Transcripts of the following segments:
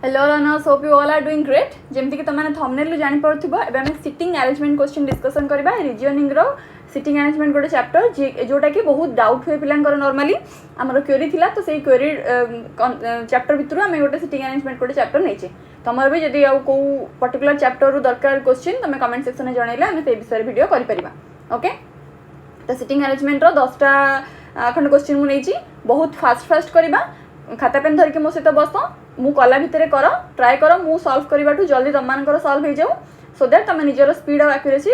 Hello learners, hope you all are doing great. जमती कि तुमने थंबनेल जानि पारथिबो एबे हम सिटिंग अरेंजमेंट क्वेश्चन डिस्कशन करबा। रीजनिंग रो सिटिंग अरेंजमेंट गोटे चैप्टर जोटा कि बहुत डाउट हुए पिलांकर नॉर्मली आमर क्वेरी थिला, तो सेही क्वेरी चैप्टर भितर आम गोटे सिटिंग अरेंजमेंट गोटे चैप्टर नहींचे। तुमर भी जदि आउ को पर्टिकुलर चैप्टर रु दरकार क्वेश्चन तुम कमेंट सेक्शन में जनइले आम से विषय वीडियो करि परिबा। ओके, तो सिटिंग अरेंजमेंट रो 10टा खंड क्वेश्चन मु नहींची। बहुत फास्ट करबा, खाता पेन धरिक मो सहित बस, मु कला भितर कर ट्राए कर मु सॉल्व करबाटू जल्दी तुम मानकर सॉल्व हो जाऊ, सो दैट तुम निजर स्पीड और एक्यूरेसी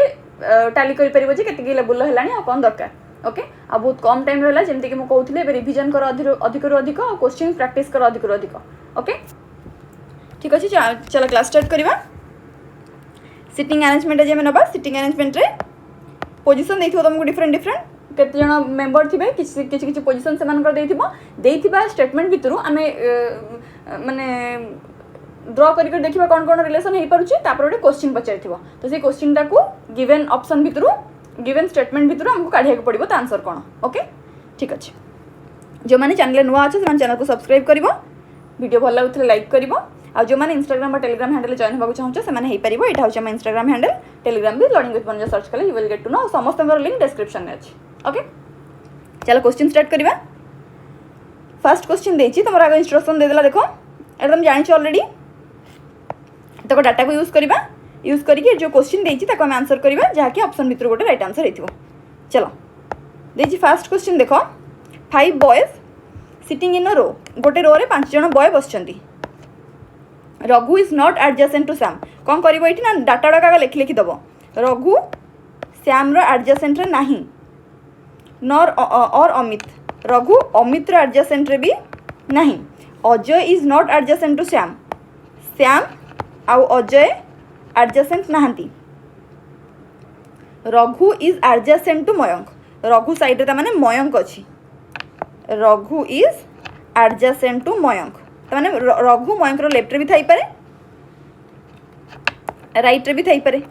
टैली कर परिबो जे केते लेवल हेलानी आ कोन दरकार। ओके, आ बहुत कम टाइम रहला जेमति कि मु कहउथिले एबे रिवीजन कर अधिक रु अधिक और क्वेश्चन प्रैक्टिस कर अधिक रु अधिक। ओके, ठीक अछि, चलो क्लास स्टार्ट करबा। सिटिंग अरेंजमेंट जे में नबा, सिटिंग अरेंजमेंट रे पोजीशन देइथो तुमको डिफरेंट डिफरेंट केते जण मेंबर थिबे, किछि पोजीशन से मानकर देइथिबा स्टेटमेंट भितरु आमे माने ड्रॉ करके देखिबा कोन कोन रिलेशन हे परुछि, तापर ओटे क्वेश्चन पचारिथिबो, तो से क्वेश्चन टाकू गिवन ऑप्शन भितरु गिवन स्टेटमेंट भितरु हमको काढिया के पड़िबो त आंसर कोन। ओके, ठीक अछि। जो माने चैनल नुआ अछि से चैनल को सब्सक्राइब करिवो, वीडियो भल लागुथले लाइक करिवो, आ जो माने इंस्टाग्राम और टेलीग्राम हैंडल जॉइन होबा चाहछो से माने हे परिबो। एटा होछ हम इंस्टाग्राम हैंडल, टेलीग्राम भी लर्निंग विथ बनजा सर्च कले you will get to know, समस्त लिंक डिस्क्रिप्शन में अछि। ओके, चलो क्वेश्चन स्टार्ट करिबा। फर्स्ट क्वेश्चन देछि, तमरा आगे इंस्ट्रक्शन दे देला, देखो एटा तुम जानि छ ऑलरेडी। तो डाटा को यूज करिबा, यूज करके जो क्वेश्चन देछि ताको हम आंसर करिबा, जहा कि ऑप्शन भितर गोटे राइट आंसर हेथिबो। चलो देछि फर्स्ट क्वेश्चन, देखो 5 बॉयज सिटिंग इन अ रो, गोटे रो रे 5 जण बॉय बसचंती। Raghu is not adjacent to Shyam. कौन करिवो एठी ना, डाटा डाका लिखि दबो। रघु श्याम रो एडजेसेंट रे नाही, नॉर और अमित, रघु अमित रो एडजेसेंट रे भी नहीं। Ajay is not adjacent to Shyam, Shyam आउ अजय एडजेसेंट नहांती। Raghu is adjacent to Mayank, Raghu side रे माने मयंक अछि। Raghu is adjacent to Mayank, माने रघु मयंक रो लेफ्ट रे भी थाई पारे, राइट रे भी थाई पारे,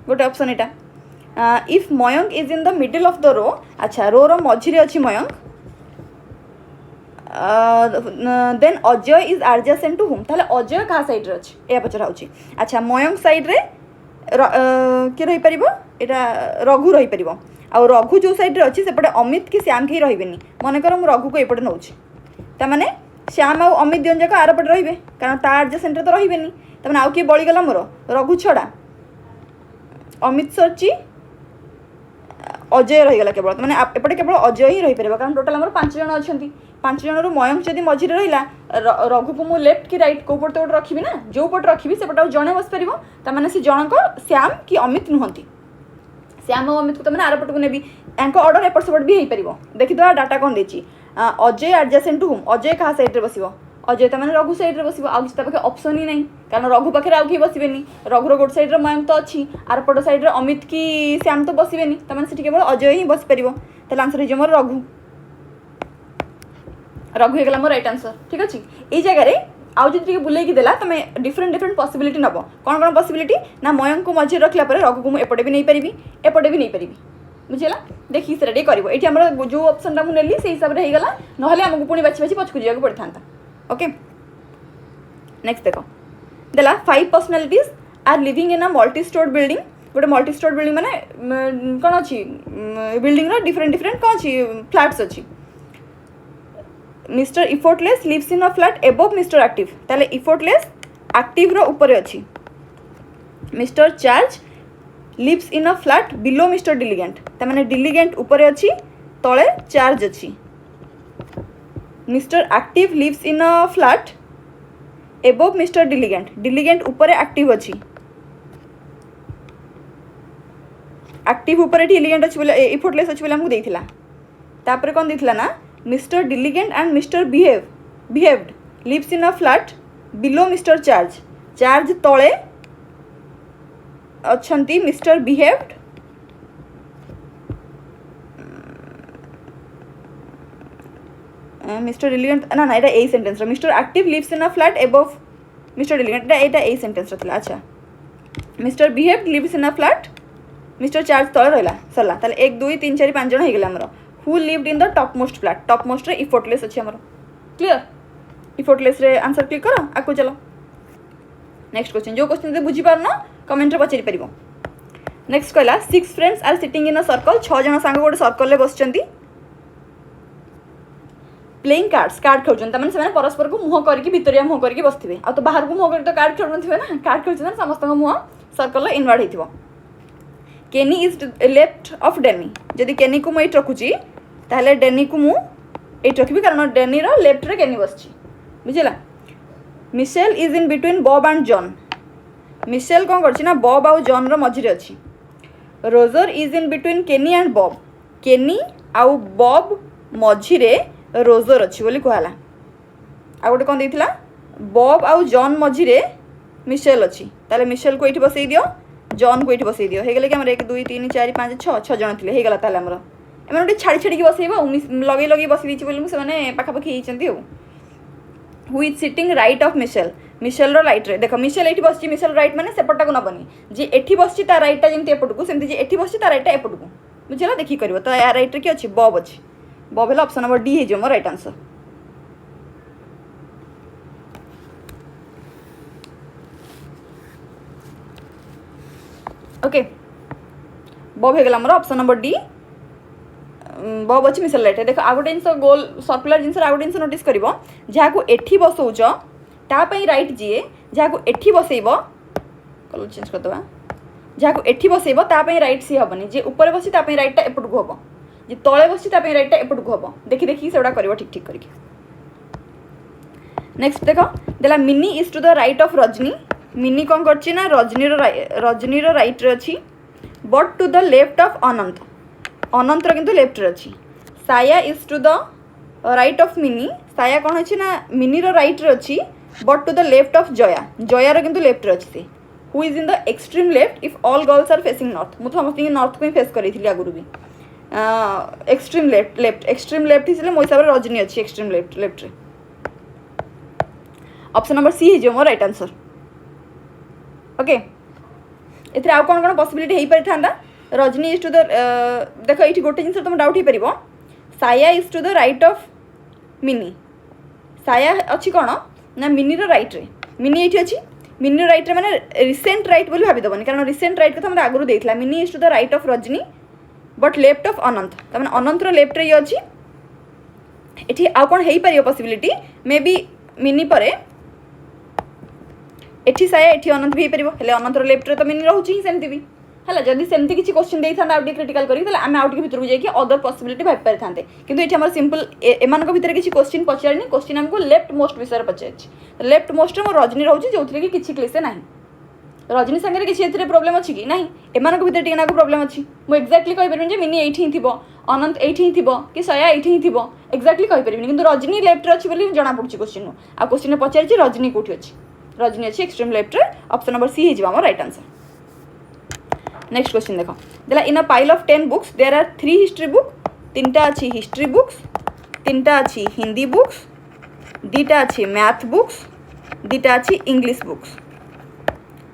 गोटे ऑप्शन एटा। If Mayank is in the middle of the row, अच्छा रो रो मझिरे अछि Mayank, then Ajay is adjacent to him, ताले अजय का साइड रे अछि ए पचरा होछि। अच्छा मयंक साइड रे के रही परिबो, एटा रघु रही परिबो, आ रघु जो साइड रे अछि सेपटे अमित कि श्याम के रहिबेनी। मन कर हम रघु को एपटे नउछि, त माने श्याम आ अमित दोन जका आर पटे रहिबे, कारण ता एडजेसेंट रे तो रहिबेनी। त माने आउ के बळी गला मोर रघु छडा, अमित सरची अजय रहीगला केवल, मैंने एपटे केवल अजय ही रही पारे, कारण टोटाल आम 5 जण अच्छा। 5 जण मयंक जदि मझिरे रहा, रघु को मुझे लेफ्ट कि राइट कौ पटे गोटे रखी ना, जो पटे रखी से पटे जड़े बस पार, तमें से जनक श्याम कि अमित नुहति, श्याम और अमित को तुमने आर पट को नेबी, एंक ऑर्डर एपट सेपट भी हो पार। देखिदा डाटा कौन देछि, अजय एडजेसेंट टू हुम, अजय क्या साइड रे बसिबो, अजय तो मैंने रघु साइड रे बसिबो, आ पाखे ऑप्शन ही नहीं, कारण रघु पाखे आउ किए बसबेनी, रघुर गोटे साइड रे मयंक तो अच्छी, आर पट साइड रे अमित कि श्याम तो बसबेनी, तो मैंने केवल अजय ही बस पार, ताले आंसर हो मोर रघु। रघु हो गला मोर राइट आंसर, ठीक अच्छे। ये जगह आउ जो बुले देला तुम डिफरेंट डिफरेंट पॉसिबिलिटी नब, कौन कौन पॉसिबिलिटी ना, मयंक को मझे रखला पर रघु को मुझे एपटे भी नहीं पारि, एपटे भी नहीं पारि, बुझेगा। देखिए से कर जो ऑप्शन मुझे नेली से हिसाब से होगला, ना आमको पुणी बाछी बाछी पछकू जावाक पड़ता। ओके, नेक्स्ट देखो देला 5 personalities are living in a multi storeyed building. गोटे मल्टी स्टोर्ड बिल्डिंग माने कौन अच्छी, बिल्डिंग रो डिफरेंट डिफरेंट कौन अच्छी फ्लैट्स अच्छी। Mister Effortless lives in a flat above mister Active, ताले इफोर्टलेस एक्टिव रो ऊपर अच्छी। Mister Charge lives in a flat below mister Diligent, ताने डिलिगेंट ऊपर अच्छी, तले चार्ज अच्छी। Mister Active lives in a flat above mister Diligent, Diligent ऊपर एक्टिव अच्छी, एक्टिव ऊपर डिलिगेंट अच्छी बोले इफोर्टलेस अच्छी बोले हमको देइथिला। तापर कौन देइथिला ना, mister Diligent and mister Behaved lives in a flat below mister Charge, Charge तले अच्छंती मिस्टर बिहेव्ड, मिस्टर डिलिगेंट ना ना, ये sentence mister Active lives in a flat above mister Diligent, ये सेंटेंस था। अच्छा mister Behaved lives in a flat mister Charge तले रहा, सरला ताले 1 2 3 4 5 जण होगला आमर। Who lived in the top most flat, top most रे इफोर्टलेस अच्छे आमर, क्लियर। इफोर्टलेस रे आंसर क्लिक करो, आगो चलो। नेक्स्ट क्वेश्चन जो क्वेश्चन बुझी पारन कमेंट पचारि पारिबो नेक्स्ट कहला 6 friends are sitting in a circle 6 जन सांग गोटे सर्कल रे बसचंती प्लेइंग कार्ड्स कार्ड खेलुछन तमाने से परस्पर को मुह करके भितरिया मुह करके बसथिबे आ तो बाहर को मुह करके तो कार्ड खेलु नथिबे ना कार्ड खेलुछन समस्त को मुह सर्कल रे इनवर्ट हेतिबो केनी इज लेफ्ट ऑफ डेनी जदि केनी को मैं रखुची ताहले डेनी को मु एट रखिबी कारण डेनी रो लेफ्ट रे केनी बसची बुझिला Michelle is in between Bob and John Michelle कौन करछि ना बॉब आउ जॉन रो मझिरे अछि Roger is in between Kenny and Bob Kenny आउ बॉब मझिरे रोजर अच्छी बोली कहला आ गोटे कौन देइथिला बॉब आउ जॉन मझिरे मिशेल अच्छी ताले मिशेल को एठी बसई दियो जॉन को एठी बसई दियो हे गेले कि हमर 1 2 3 4 5 6 6 जण थिले हे गेला ताले हमर एमन गोटे छाड़ी छाड़ी की बसईबो लगे लगे बसई दिछि बोली से माने पाखा पाखी हिचंती हो who is sitting right of Michelle Michelle रो राइट रे देखो मिशेल एठी बसची मिशेल राइट माने सेपटा को नबनी जे एठी बसची ता राइट ता जेंति एपट को सेंति जे एठी बसची ता राइट ता एपट को बुझिला देखि करबो तो या राइट रे की अछि बॉब अछि बॉब है ऑप्शन नंबर डी है जो मोर राइट आंसर ओके बॉब है गला मोर ऑप्शन नंबर डी बॉब अच्छी मिसल राइट है देखो आ गोटे जिनस गोल सर्कुलर जिनस आ गोटे जिनस नोटिस करबो जहा को एठी बसौछ ता पई राइट जिए जहा को एठी बसैबो कलर चेंज कर दबा जहा को एठी बसैबो ता पई राइट सी हबनी जे ऊपर बसी ता पई राइट ता एपट को हबो जे तले बसी ता पई राइट टा एपट को हबो देखि देखि सेडा करबो ठीक ठीक करके नेक्स्ट देखो देला Mini is to the right of Rajani Mini कोन करछि ना रजनी रो राइट रे अछि but to the left of Ananta Ananta रो किंतु लेफ्ट रे अछि Saya is to the right of Mini Saya कोन अछि ना मिनी रो राइट रे अछि but to the left of Jaya Jaya रो किंतु लेफ्ट रे अछि who is in the extreme left if all girls are facing north मु समस्त नॉर्थ को फेस करिथिली आगुरु भी एक्सट्रीम लेफ्ट एक्सट्रीम लेफ्ट हिसले मो हिसाब रे रजनी अछि एक्सट्रीम लेफ्ट रे ऑप्शन नंबर सी हिजो मोर राइट आंसर ओके एथरे आ कोन कोन पॉसिबिलिटी हेई परिथांदा रजनी इज टू द देखो एठी गोटे जिंस तुम डाउट हे परिबो Saya is to the right of Mini Saya अछि कोन ना मिनी रो राइट रे मिनी एठी अछि मिनी रो राइट रे माने रिसेंट राइट बोली भाबी दबनी कारण रिसेंट राइट को हम आगुरु देइथला Mini is to the right of Rajani but left of Ananta तमने अनंत रो लेफ्ट रे अछि एठी आ कोन हेई परियो पॉसिबिलिटी मे बी मिनी परे एठी साया एठी अनंत भी हेई परिबो हेले अनंत रो लेफ्ट रे तो मिनी रहउची सेमति भी हला जदी सेमति किछि क्वेश्चन देई थांदा आउट क्रिटिकल करी तले आमे आउट के भीतर जाई कि अदर पॉसिबिलिटी भाबी पारि थांते किंतु एठी हमर सिंपल एमान को भीतर किछि क्वेश्चन पचारनी क्वेश्चन हमको लेफ्ट मोस्ट विषय रे पचारछि लेफ्ट मोस्ट रे मो रजनी रहउची जोथले कि किछि क्लिसे नाही रजनी संगे किसी एथिरे प्रॉब्लम अछि कि नहीं एमान को भीतर टिकना को प्रॉब्लम अछि मु एक्जेक्टली कहि परबिन जे मिनी एठी थिबो अनंत एठी थिबो कि सया एठी थिबो एक्जेक्टली कहि परबिन किंतु रजनी लेफ्ट रे अछि बोली जणा पडछि क्वेश्चन आ क्वेश्चन पचारछि रजनी कोठी अछि रजनी अछि एक्सट्रीम लेफ्ट रे ऑप्शन नंबर सी हे जिवा हमर राइट आंसर नेक्स्ट क्वेश्चन देखो देला in a pile of 10 books there are 3 history book तीनटा अछि हिस्ट्री बुक्स तीनटा अछि हिंदी बुक्स दीटा अछि मैथ बुक्स दीटा अछि इंग्लिश बुक्स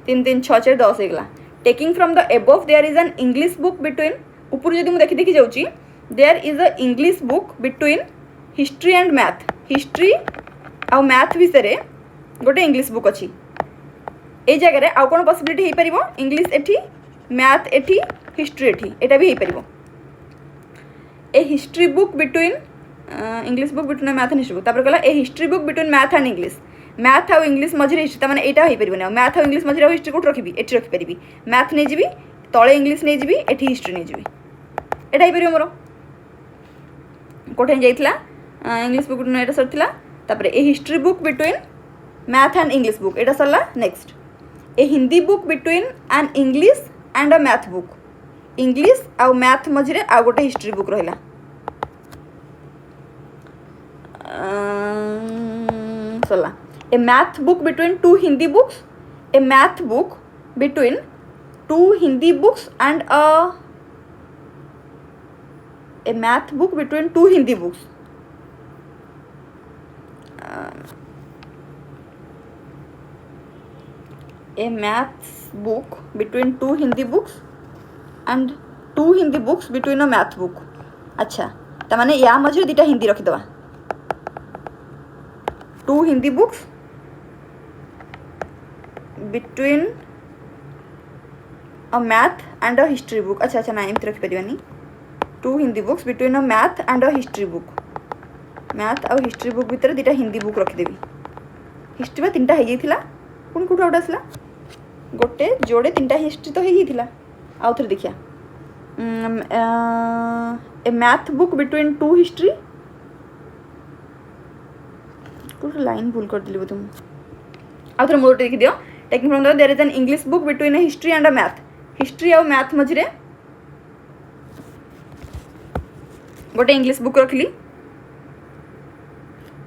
3 3 6 4 10 हेगला taking from the above there is an English book between ऊपर जदि मु देखि देखि जाउची there is a English book between history and math history आ मैथ विषय रे गोटे इंग्लिश बुक अछि ए जगह रे आ कोन पॉसिबिलिटी हे परिबो इंग्लिश एठी मैथ एठी हिस्ट्री एठी एटा भी हे परिबो a history book between English book between math and history book तापर कहला a history book between math and English math आउ इंग्लिश मझिरे हिस्ट्री माने एटा हे परिबो ना मैथ आउ इंग्लिश मझिरे हिस्ट्री कोट रखिबी एठी रखि परिबी मैथ नै जिबी तळे इंग्लिश नै जिबी एठी हिस्ट्री नै जिबी एटा हे परिबो मोर कोठे जाइतला इंग्लिश बुक बिटवीन एटा सरथिला तापर a history book between math and English book एटा सरला next a Hindi book between an English and a math book English आउ मैथ मझिरे आ गोटे हिस्ट्री बुक रहिला सरला a math book between 2 Hindi books a math book between 2 Hindi books and a math book between 2 Hindi books a maths book between 2 Hindi books and 2 Hindi books between a math book अच्छा त माने या मझे दुटा हिंदी रखि दवा 2 Hindi books between a math and a history book अच्छा अच्छा ना एमती रखिपारानी 2 Hindi books between a math and a history book math आउ हिस्ट्री बुक भितर 2टा हिंदी बुक रखिदेवी हिस्ट्री में 3टा हो जाइथिला पुणी कौट आउट आसला गोटे जोड़े 3टा हिस्ट्री तो होता आउ थे देखिया a math book between 2 history कौट लाइन भूल कर दिली बोधे आउ थे मोटे देखी दियो taking from the there is an English book between a history and a math history आउ मैथ मझे गोटे इंग्लिश बुक रखली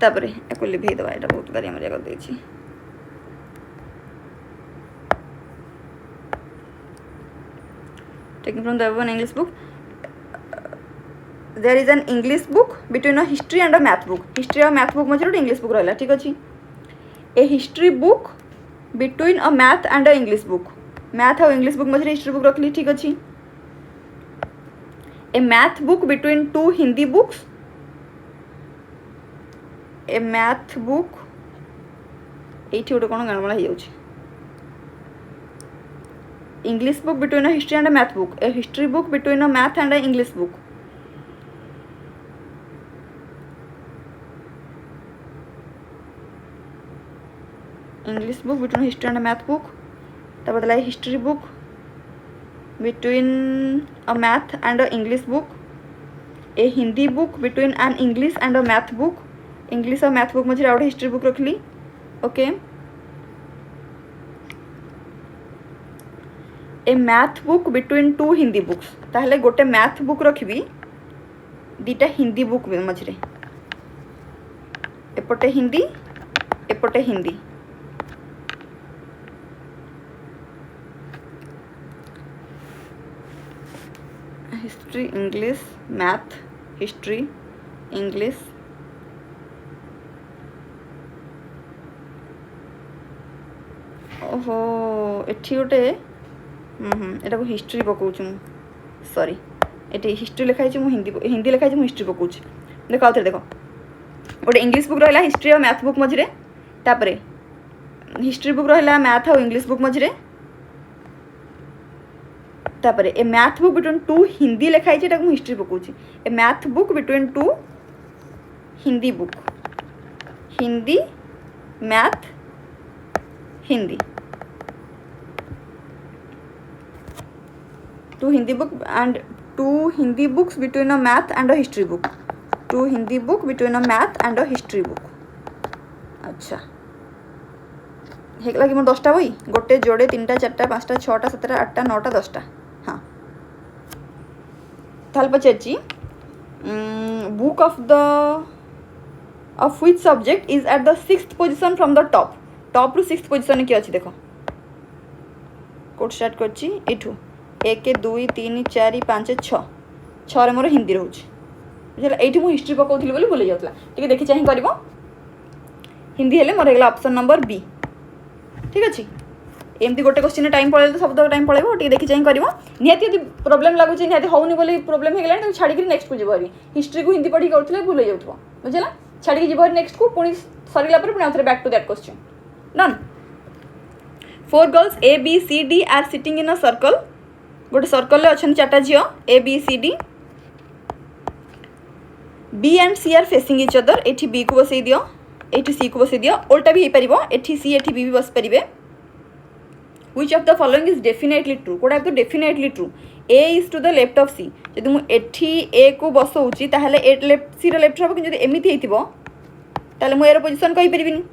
तापर या लिभे दवा यहाँ बहुत गारिया मरिया कर देछि taking from the above an English book there is an English book between a history and a math book history और math book मझे गोटे English book रहला ठीक अछि a history book between a math and a English book math और English book मझे history book रखली ठीक अछि a math book between 2 Hindi books a math book एठी गोटे कोन गणमला हो जाउछि English book between a history and a math book a history book between a math and a English book English book between a history and a math book तब बदला history book between a math and a English book a Hindi book between an English and a math book English और math book मझे आउट history book रखली okay a math book between 2 Hindi books ताहले गोटे math book रखी 2टा Hindi book मझे एपटे हिंदी एपटे Hindi history English math history English ओहो एठी गोटे एटा को हिस्ट्री पकाऊँ सॉरी ये हिस्ट्री लिखाई मु हिंदी लिखाई मु हिस्ट्री पकाऊँ देख आउ देख गोटे इंग्लिश बुक रहा हिस्ट्री और मैथ बुक मझे तापर हिस्ट्री बुक रहा मैथ और इंग्लिश बुक मझे तापर a math book between 2 Hindi लिखाई मु हिस्ट्री पकाऊँ a math book between 2 Hindi book Hindi math Hindi 2 Hindi book and 2 Hindi books between a math and a history book 2 Hindi book between a math and a history book अच्छा हेगला कि मोर 10टा बई गोटे जोड़े 3टा 4टा 5टा 6टा 7टा 8टा 9टा 10टा हाँ ताल पचारची book of which subject is at the 6th position from the top ru 6th position की अच्छी देखो कोड स्टार्ट करची एठू 1 2 3 4 5 6 मोर हिंदी रोचे बुझे ये मुझे हिस्ट्री पकाऊली बोली भूल जाता ठीक देखी चाहिए कर हिंदी हेल्ले मोर होगा ऑप्शन नंबर बी ठीक अच्छे एमती गोटे क्वेश्चन टाइम पड़े तो सब टाइम पड़े ठीक देखी चाहिए कर निहाती यदि प्रोब्लेम लगुच निहाती होनी बोली प्रोब्लेम हो छाड़ी नेक्स्ट को जीव हिस्ट्री को हिंदी पढ़ी करूँ भूल जाऊ बुझे छाड़ी जीव नेक्स्ट को पुणी सरला पुणी आउे back to that question done 4 girls A B C D are sitting in a circle गोटे सर्कल अच्छा 4टा झील A B C D B and C are facing each other एठी B को बसई दियो एठी C को बसई दियो उल्टा भी हो पार एठी C एठी B भी बस पारे which of the following is definitely true कोटा तो definitely true A is to the left of C जब मुझे एठी A को बसौची ताहले ए लेफ्ट C रो लेफ्ट हम कि एमती होइतिबो ताहले मु एरो पोजीशन कहि परिबिनी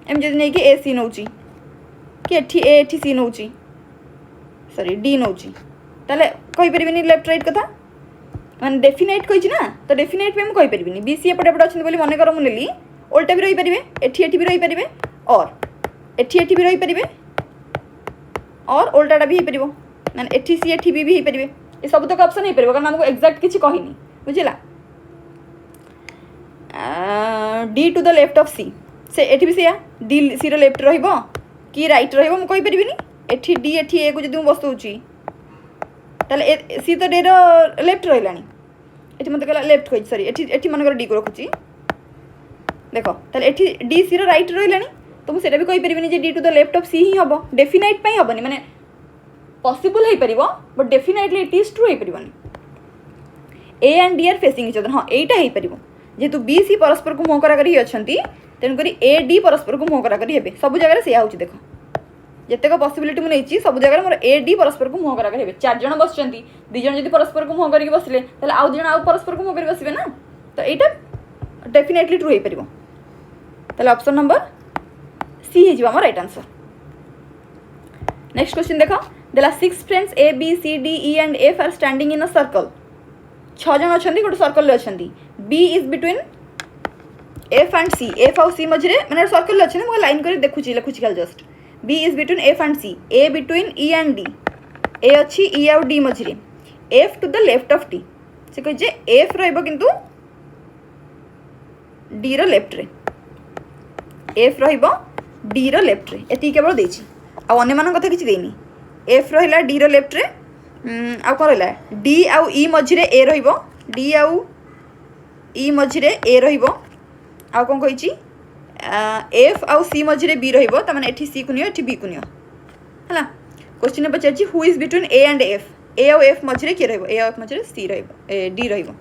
एम जदि नै कि A C नौची कि एठी A एठी C नौची सॉरी D नौची ताहले कहि परिबिनी लेफ्ट राइट कथा मान डेफिनेट कहि ना तो डेफिनेट पे हम कहि परिबिनी B C एपटे एपटे अछि बोली मन कर मु नेली उल्टा भी रही परिबे एठी एठी भी रही परिबे और एठी भी रही परिबे और उल्टाटा भी हो पार मैंने एठी सी एठी भी हो पारे ये सब तक ऑप्शन हो पार कारण आमको एक्जाक्ट किसी कहनी बुझेगा D to the left of C से एठी भी से डी सी रो लेफ्ट रहिबो कि राइट रहिबो मु कहि परिबिनी एठी डी एठी ए को जदि मु बसौची ताले सी तो डी रो लेफ्ट रहिलानी एठी मते कहला लेफ्ट कहि सॉरी एठी एठी मन कर डी को रखुची देखो ताले एठी डी सी रो राइट रहिलानी तो मुझे भी कहीपरि जे D to the left of C ही हम डेफिनाइट हेनी माने पॉसिबल हो पार but definitely it is true हो पार A and D are facing each other हाँ यहीटा हो पार जेहेतु बी सी परस्पर को मुँह कराकर अच्छा तेणुक ए डी परस्पर को मुँह कराकर हे सब जगह से हो देख जितेक पसिबिलिटी मुझे सब जगह मोर ए डी परस्पर को मुँह कराकर हे 4 जन बस 2 जन जब परस्पर को मुँह करके बसले आउ 2 जन आउ परस्पर को मुँह कर बसवे ना तो यहाँ डेफिनेटली ट्रू हो पार ऑप्शन नंबर सी हो राइट आंसर। नेक्स्ट क्वेश्चन देख देला 6 friends A B C D E and F are standing in a circle 6 जन अच्छा गोटे सर्कल अच्छा B is between F and C F आउ सी मझे मैंने सर्कल अच्छे मुझे लाइन कर देखुची लिखुची खाली just B is between F and C A between E and D A अच्छी ई आउ डी मझे F to the left of D से कहे एफ रु डी रेफ्ट रे एफ डी रेफ्ट रे एति केवल देछि आ अन्य मान कथा किछि देनी एफ रहा डी रेफ्ट रे आ कौन रहा डी आउ ई मझे ए रहिबो डी आउ ई मझे ए रहिबो आ कौन कही एफ आउ सी मझे बी रहिबो त माने एठी सी को नियो एठी बी को नियो हला क्वेश्चन पचारछि who is between A and F A आउ एफ मझे किए रहिबो ए आउ एफ मझे सी रहिबो ए डी रहिबो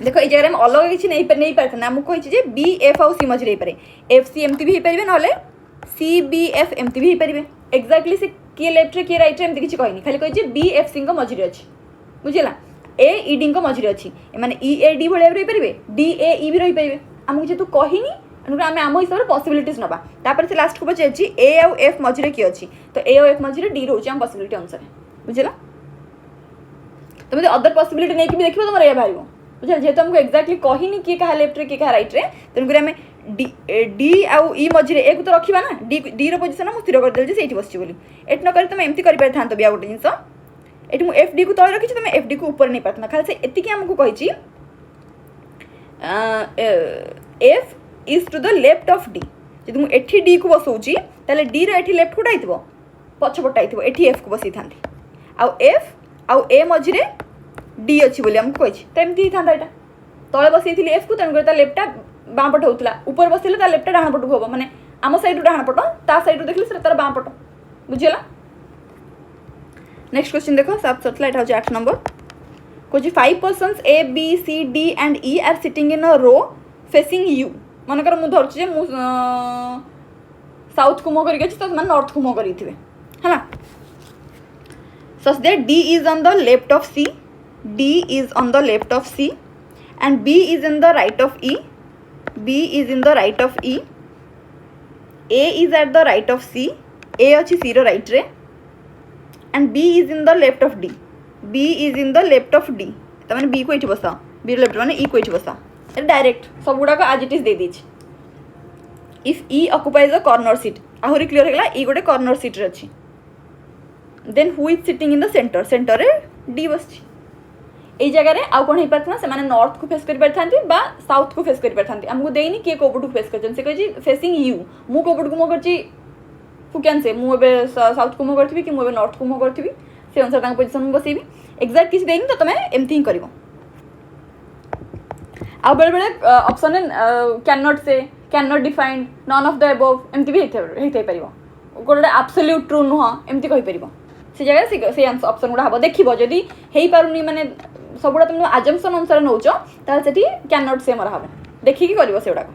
देखो ये जगह में अलग किसी नहीं पारे ना मुझे कही बी एफ आउ सी मझे पारे एफ सी एमती भी हो पारे ना सी बी एफ एमती भी हो पारे एक्जाक्टली से किए लेफ्ट रे किए राइट रे एमती किसी कहनी खाली कही बी एफ सी मझे अच्छी बुझेगा ए ई डी मझे अच्छी मैंने ई ए डी भाई रही पारे डी ए ई भी रही पारे आमको जेहतु कहनी आम आम हिसाब से पसिबिलिटीज नवा तापर से लास्ट को पचार ए आउ एफ मझे किए अच्छी तो ए आउ एफ मझे डी रोचे आम पसिबिलिटी अनुसार बुझेगा तुम तो अदर पसिबिलिटी नहीं भी देखो तुम ये बाहर बुझे जेहतु आमको एक्जाक्टली कहनी किए क्या लेफ्ट रे किए क्या राइट रे तेणुक आम डी आउ ई मझे ए को तो रखा ना डी रोजिशन मुझे स्थिर करदेली से बस बोली ये नक तुम एमती कर भी आ गोटे जिन ये मुझे एफ डी को तले रखी तुम एफ डी को ऊपर नहीं पार्थ खाली से एति आमको कही F is to the left of D जब मुझे एठी डी को बसाऊँगी ताले डी रे लेफ्ट कोटा आई पछपटा आई एठी एफ को बसई था आउ एफ आउ ए मझे डी अच्छी बोली आमको कही तो एमती था यहाँ तले बसई एफ को तेणुक लेफ्टा बाँ पट होता ऊपर बसले लेफ्टा डाण पट को हम मैंने आम सैड डाण पट ता सैड देखिए तार बाँ पट बुझीगला। नेक्स्ट क्वेश्चन देखो 7 सरला यहाँ हूँ 8 नंबर कौन 5 persons A B C D and E are sitting in a row facing यू मनकर मुझे धरची साउथ को मुँह करके तो नॉर्थ को मुँह करेंगे है such that D is on the left of C D is on the left of C and B is in the right of E B is in the right of E A is at the right of C A अच्छी C रो right रे and B is in the left of D B is in the left of D तो मैंने B को ये बसाओ be left मैंने ई को ये बसाओ डायरेक्ट सब गुड़ाक आज इट इज दे दीजिए if E occupies a corner seat आहरी क्लियर होगा ई गोटे कॉर्नर सीट रे अच्छी then who is sitting in the center center रे डी बस ये जगह आउ कौन हो पार्था से नॉर्थ को फेस कर साउथ को फेस कर पारथांती आमको देनी किए कोपटू फेस कर फेसिंग यू मु कोपट को मुँह कर कैन से मुझे साउथ को मुँह करी कि मुझे नॉर्थ को मुँह करी से अनुसार पोजिशन बसैबी एक्जाक्ट किसी देनी तो तुम्हें एमती ही कर बेले बेले ऑप्शन कैन नॉट से can not defined none of the above एमती भी होता पार गोटे एब्सोल्यूट ट्रू नुह एमती कहीपर से जगह से ऑप्शन गुड़ा हम देखो जदि हो पारुनी माने सबुड़ा तुम आजम्पशन अनुसार नौच ताल से कैन नॉट से मरा हम देखिकी कर से गुड़ाक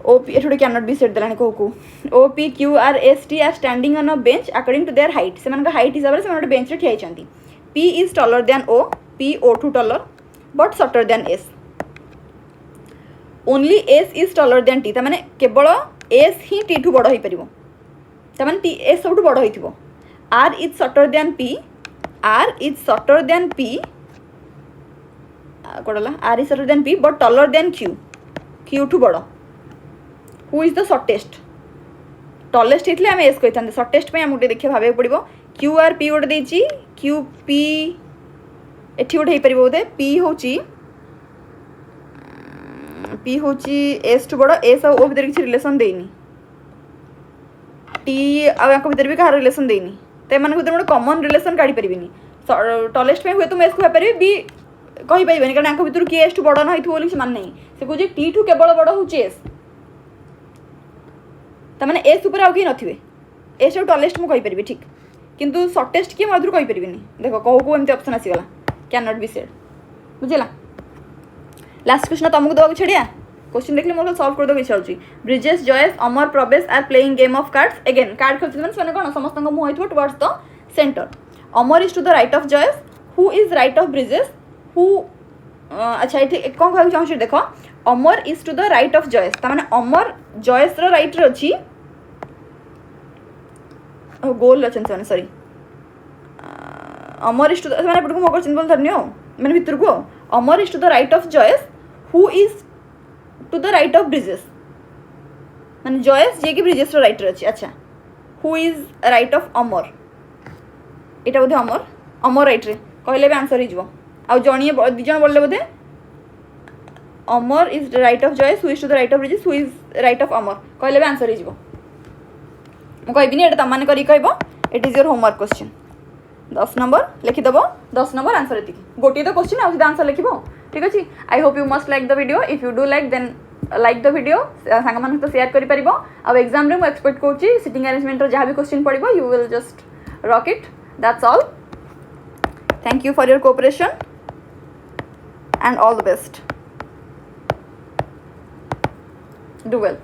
ओ पी ये कैन नॉट बी सेट देलानी कहू O P Q R S T are standing on a bench according to their height से हाइट हिसाब से गोटे बेंच ठिया होती P is taller than O P O too taller but shorter than S only S is taller than T तमाने केवल S ही T ठू बड़ हो पार तमाने टी एस सब बड़ हो R is shorter than P R is shorter than P कौन R is shorter than P but taller than Q Q ठू बड़ who is the shortest tallest होते आम एस कही शॉर्टेस्ट आम गोटे देखिए भाव पड़ो क्यू आर पी गोटे देती क्यू पी एटी गोटे हो पार बोधे पी हूँ पी हूँ एस टू बड़ एस ओ भर किसी रिलेसन देनी टी आर भर भी कहार रिलेसन देनी तो एम भर गोटे कमन रिलेसन काढ़ी पारिनी टलेस्ट हुए तो एस कहीपर बी कहीपर कारण भर किए एस टू बड़ ना हो मान नहीं से कहे टी ठू केवल बड़ हूँ एस तार एस उपर आउ किए नथिबे एस जो टलेस्ट मु कहि ठीक किंतु शॉर्टेस्ट किए मधुर कहि परिबिनी देखो कहू को एमती ऑप्शन आसीगला कैन नॉट बी सेड बुझला लास्ट क्वेश्चन तुमको दवा छड़िया क्वेश्चन देखले मोर सॉल्व कर दो इच्छा होची Brijesh Jayesh Amar Pravesh are playing game of cards again card खेलते माने सोने कोन समस्त को मुंह होइथो towards the center Amar is to the right of Jayesh who is right of Brijesh who अच्छा ये कौन कहू चाहूँ देखो Amar is to the right of Jayesh ता माने अमर जयेश रो राइट रे अछि गोल अछन से सॉरी अमर इज टू माने पटको मकर सिंबल धरनियो माने भितर को Amar is to the right of Jayesh who is to the right of Brijesh माने जयेश जे कि ब्रिजेश रो राइट रे अछि अच्छा who is right of Amar Etah Bodhe Amar Amar right रे कहले भी आंसर हिजबो आ जणिए दी जण बोलले बोधे Amar is right of Jayesh who is to the right of Brijesh who is right of Amar कहले भी आंसर हिजबो मु कहबिनी एटा तमाने करी कहबो it is your homework question 10 number लिखिदेव 10 नंबर आंसर एति गोटी तो क्वेश्चन आ आंसर लिखिबो ठीक अछि I hope you must like the video if you do like then like the video सांग मान तो शेयर करि परिबो आ एग्जाम रे मु एक्सपेक्ट करछि सिटिंग अरेंजमेंट रो जहाँ भी क्वेश्चन पड़िबो you will just rock it that's all thank you for your cooperation and all the best. Do well.